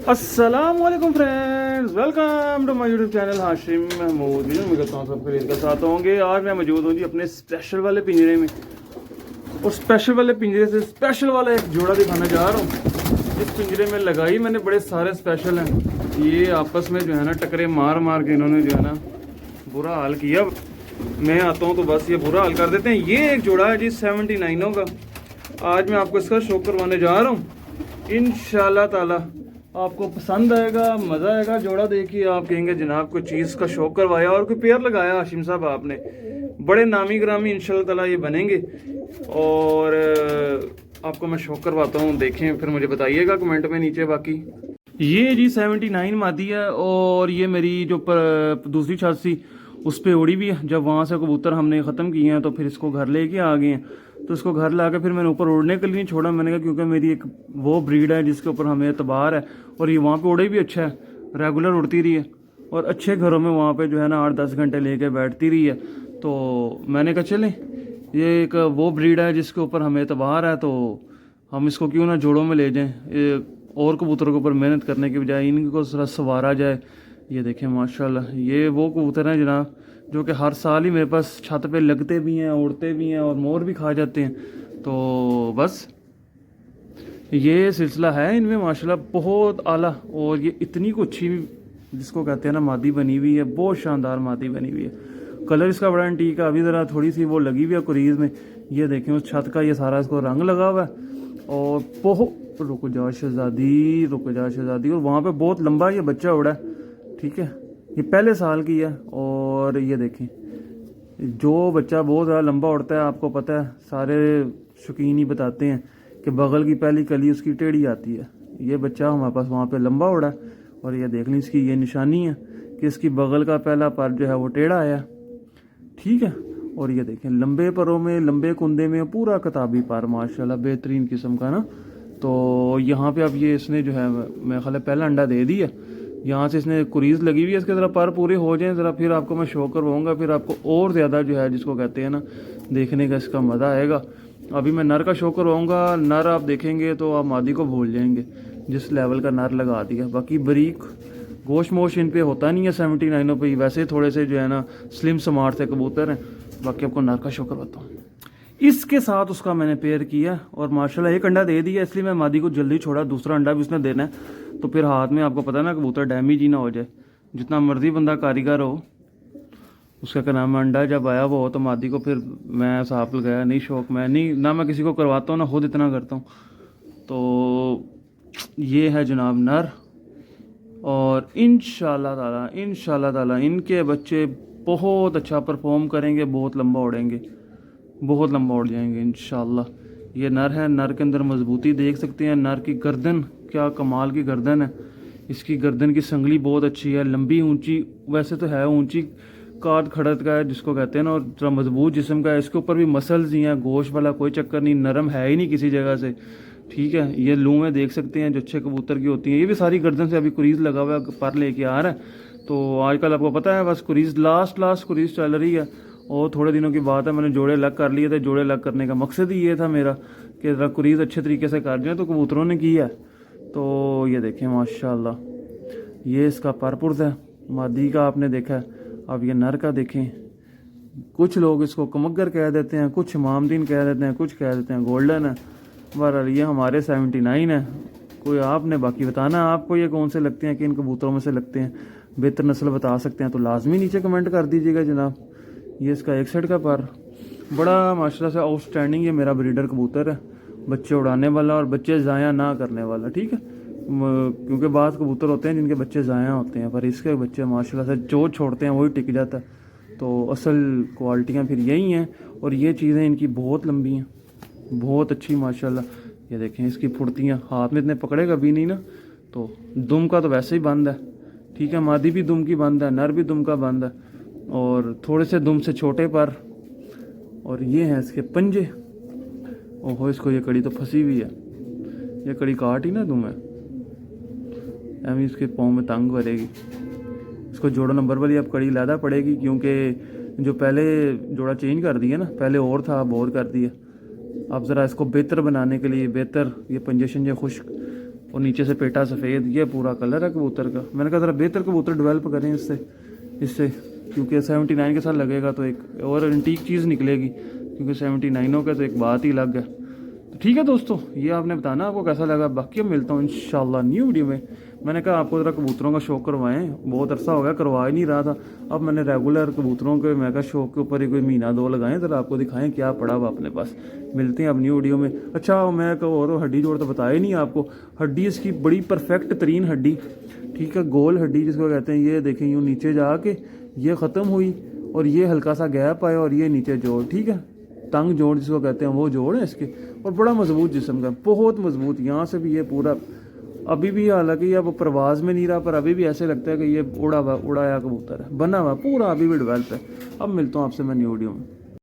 अस्सलामुअलैकुम friends, welcome to my YouTube channel Hashim Mahmood. उम्मीद करता हूँ सब खरीद के साथ होंगे। आज मैं मौजूद हूँ जी अपने स्पेशल वाले पिंजरे में, और स्पेशल वाले पिंजरे से स्पेशल वाला एक जोड़ा दिखाना चाह रहा हूँ। इस पिंजरे में लगाई मैंने बड़े सारे स्पेशल हैं। ये आपस में जो है ना टकरे मार मार के इन्होंने जो है ना बुरा हाल किया। मैं आता हूँ तो बस ये बुरा हाल कर देते हैं। ये एक जोड़ा है जी 79 का। आज मैं आपको इसका शौक करवाने जा रहा हूँ। इंशाल्लाह ताला आपको पसंद आएगा, मज़ा आएगा। जोड़ा देखिए, आप कहेंगे जनाब कोई चीज़ का शौक करवाया और कोई पेयर लगाया हाशिम साहब आपने। बड़े नामी ग्रामी इंशाल्लाह ताला ये बनेंगे। और आपको मैं शौक करवाता हूँ, देखें फिर मुझे बताइएगा कमेंट में नीचे। बाकी ये जी 79 मादी है, और ये मेरी जो दूसरी छत सी उस पर उड़ी भी है। जब वहाँ से कबूतर हमने ख़त्म किए हैं तो फिर इसको घर लेके आ गए हैं। तो इसको घर ला के फिर मैंने ऊपर उड़ने के लिए नहीं छोड़ा। मैंने कहा क्योंकि मेरी एक वो ब्रीड है जिसके ऊपर हमें एतबार है, और ये वहाँ पे उड़े भी अच्छा है, रेगुलर उड़ती रही है, और अच्छे घरों में वहाँ पे जो है ना 8-10 घंटे लेके बैठती रही है। तो मैंने कहा चलें, ये एक वो ब्रीड है जिसके ऊपर हमें एतबार है, तो हम इसको क्यों ना जोड़ों में ले जाएँ। और कबूतरों के ऊपर मेहनत करने के बजाय इनको जरा संवारा जाए। ये देखें माशाल्लाह, ये वो कबूतर हैं जनाब जो कि हर साल ही मेरे पास छत पे लगते भी हैं, उड़ते भी हैं, और मोर भी खा जाते हैं। तो बस ये सिलसिला है इनमें माशाल्लाह बहुत आला। और ये इतनी को अच्छी जिसको कहते हैं ना मादी बनी हुई है, बहुत शानदार मादी बनी हुई है। कलर इसका बड़ा एंटीक है। अभी ज़रा थोड़ी सी वो लगी हुई है कुरीज़ में। ये देखें उस छत का ये सारा इसको रंग लगा हुआ है। और बहुत रुक जा शहजादी, रुक जा शहजादी। और वहाँ पे बहुत लंबा ये बच्चा उड़ा है, ठीक है। ये पहले साल की है। और ये देखें जो बच्चा बहुत ज़्यादा लंबा उड़ता है, आपको पता है सारे शौकीन ही बताते हैं कि बगल की पहली कली उसकी टेढ़ी आती है। ये बच्चा हमारे पास वहाँ पे लंबा उड़ा है, और ये देख लें इसकी ये निशानी है कि इसकी बगल का पहला पर जो है वो टेढ़ा आया, ठीक है। और ये देखें लंबे परों में, लंबे कुंदे में पूरा किताबी पर माशाल्लाह बेहतरीन किस्म का ना। तो यहाँ पे अब ये इसने जो है मेरे ख्याल पहला अंडा दे दिया। यहाँ से इसने कुरीज़ लगी हुई है, इसके ज़रा पर पूरे हो जाएं ज़रा, फिर आपको मैं शो करवाऊँगा। फिर आपको और ज़्यादा जो है जिसको कहते हैं ना देखने का इसका मज़ा आएगा। अभी मैं नर का शो करवाऊँगा। नर आप देखेंगे तो आप मादी को भूल जाएंगे, जिस लेवल का नर लगा दिया। बाकी बरीक गोश मोश इन पे होता नहीं है 79 पे। वैसे थोड़े से जो है ना स्लिम स्मार्ट से कबूतर हैं। बाकी आपको नर का शो करवाता हूँ। इसके साथ उसका मैंने पेयर किया, और माशाल्लाह एक अंडा दे दिया, इसलिए मैं मादी को जल्दी छोड़ा। दूसरा अंडा भी उसने देना है, तो फिर हाथ में आपको पता है ना कबूतर डैमेज ही ना हो जाए। जितना मर्जी बंदा कारीगर हो, उसका क्या नाम है, अंडा जब आया वो हो तो मादी को फिर मैं साफ लगाया। नहीं शौक मैं नहीं ना, मैं किसी को करवाता हूँ ना खुद इतना करता हूँ। तो ये है जनाब नर, और इंशाल्लाह ताला इनके बच्चे बहुत अच्छा परफॉर्म करेंगे, बहुत लंबा उड़ेंगे, बहुत लंबा उड़ जाएंगे इंशाल्लाह। ये नर है, नर के अंदर मजबूती देख सकते हैं। नर की गर्दन क्या कमाल की गर्दन है। इसकी गर्दन की संगली बहुत अच्छी है, लंबी ऊंची, वैसे तो है ऊंची काद खड़त का है जिसको कहते हैं ना, और थोड़ा मजबूत जिस्म का है। इसके ऊपर भी मसल्स ही हैं, गोश्त वाला कोई चक्कर नहीं, नरम है ही नहीं किसी जगह से, ठीक है। ये लूमें देख सकते हैं जो अच्छे कबूतर की होती हैं। ये भी सारी गर्दन से अभी कुरीज़ लगा हुआ है, पर लेके आ रहा है। तो आजकल आपको पता है बस कुरीज़ लास्ट कुरीज़ चल रही है। और थोड़े दिनों की बात है, मैंने जोड़े लग कर लिए थे। जोड़े अलग करने का मकसद ही ये था मेरा कि ज़रा कुरीज़ अच्छे तरीके से कर जाए, तो कबूतरों ने किया। तो ये देखें माशाल्लाह, ये इसका परपुर्ज है। मादी का आपने देखा है, अब ये नर का देखें। कुछ लोग इसको कमगर कह देते हैं, कुछ मामदीन कह देते हैं, कुछ कह देते हैं गोल्डन है। बहरहाल ये हमारे 79 है। कोई आपने बाकी बताना है आपको ये कौन से लगते हैं, कि इन कबूतरों में से लगते हैं। बेहतर नस्ल बता सकते हैं तो लाजमी नीचे कमेंट कर दीजिएगा जनाब। ये इसका एक साइड का पर बड़ा माशाल्लाह से आउटस्टैंडिंग, ये मेरा ब्रीडर कबूतर है, बच्चे उड़ाने वाला और बच्चे ज़ाया ना करने वाला, ठीक है। क्योंकि बाद कबूतर होते हैं जिनके बच्चे ज़ाया होते हैं, पर इसके बच्चे माशाल्लाह से जो छोड़ते हैं वही टिक जाता है। तो असल क्वालिटियाँ फिर यही हैं। और ये चीज़ें इनकी बहुत लंबी हैं, बहुत अच्छी माशाल्लाह। ये देखें इसकी फुर्तियाँ, हाथ में इतने पकड़े कभी नहीं ना। तो दुम का तो वैसे ही बंद है, ठीक है। मादी भी दुम की बंद है, नर भी दुम का बंद है, और थोड़े से दुम से छोटे पर। और ये हैं इसके पंजे। ओहो, इसको ये कड़ी तो फंसी हुई है, ये कड़ी काट ही ना दुम है, एवं इसके पाँव में तंग करेगी। इसको जोड़ा नंबर वाली अब कड़ी लादा पड़ेगी, क्योंकि जो पहले जोड़ा चेंज कर दिया ना, पहले और था अब और कर दिया। अब ज़रा इसको बेहतर बनाने के लिए, बेहतर ये पंजे शंजे खुश्क और नीचे से पेटा सफ़ेद, ये पूरा कलर है कबूतर का। मैंने कहा ज़रा बेहतर कबूतर डेवलप करें इससे क्योंकि 79 के साथ लगेगा तो एक और एंटीक चीज़ निकलेगी, क्योंकि 79 का तो एक बात ही अलग है। तो ठीक है दोस्तों, ये आपने बताना आपको कैसा लगा। बाकी अब मिलता हूँ इंशाल्लाह न्यू वीडियो में। मैंने कहा आपको ज़रा कबूतरों का शौक करवाएं, बहुत अरसा हो गया करवा ही नहीं रहा था। अब मैंने रेगुलर कबूतरों के मैं कहा शौक के ऊपर ही कोई महीना 2 लगाएं, ज़रा आपको दिखाएं क्या पड़ा हुआ अपने पास। मिलते हैं अब न्यू वीडियो में। अच्छा मैं और हड्डी जोड़ तो बताया ही नहीं आपको। हड्डी इसकी बड़ी परफेक्ट तरीन हड्डी, ठीक है, गोल हड्डी जिसको कहते हैं। ये देखें यूँ नीचे जाके ये ख़त्म हुई और ये हल्का सा गैप आया और ये नीचे जोड़, ठीक है, तंग जोड़ जिसको कहते हैं वो जोड़ है इसके। और बड़ा मजबूत जिस्म का, बहुत मजबूत। यहाँ से भी ये पूरा अभी भी, हालांकि ये अब परवाज में नहीं रहा, पर अभी भी ऐसे लगता है कि ये उड़ाया कबूतर है, बना हुआ पूरा, अभी भी डेवलप है। अब मिलता हूँ आपसे मैं न्यू वीडियो में।